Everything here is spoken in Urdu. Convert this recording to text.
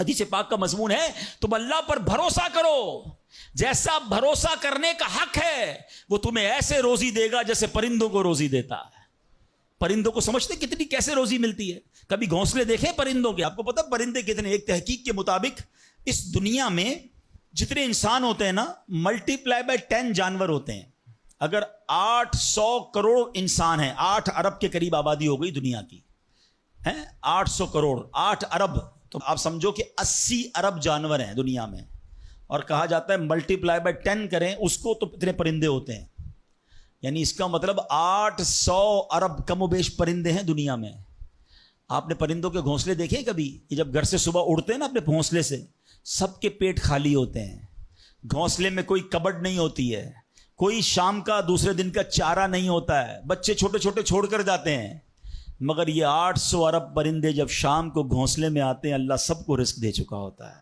حدیث پاک کا مضمون ہے تم اللہ پر بھروسہ کرو، جیسا بھروسہ کرنے کا حق ہے وہ تمہیں ایسے روزی دے گا جیسے پرندوں کو روزی دیتا ہے۔ پرندوں کو سمجھتے کتنی کیسے روزی ملتی ہے؟ کبھی گھونسلے دیکھیں پرندوں کے؟ آپ کو پتا پرندے کتنے؟ ایک تحقیق کے مطابق اس دنیا میں جتنے انسان ہوتے ہیں نا، ملٹی پلائی بائی 10 جانور ہوتے ہیں۔ اگر 800 کروڑ انسان ہیں، 8 ارب کے قریب آبادی ہو گئی دنیا کی، 800 کروڑ، 8 ارب، تو آپ سمجھو کہ 80 ارب جانور ہیں دنیا میں، اور کہا جاتا ہے ملٹی پلائی بائی 10 کریں اس کو تو اتنے پرندے ہوتے ہیں۔ یعنی اس کا مطلب 800 ارب کم و بیش پرندے ہیں دنیا میں۔ آپ نے پرندوں کے گھونسلے دیکھے کبھی؟ یہ جب گھر سے صبح اڑتے ہیں نا اپنے گھونسلے سے، سب کے پیٹ خالی ہوتے ہیں، گھونسلے میں کوئی کبڈ نہیں ہوتی ہے، کوئی شام کا دوسرے دن کا چارہ نہیں ہوتا ہے، بچے چھوٹے چھوٹے چھوڑ کر جاتے ہیں، مگر یہ 800 ارب پرندے جب شام کو گھونسلے میں آتے ہیں اللہ سب کو رزق دے چکا ہوتا ہے۔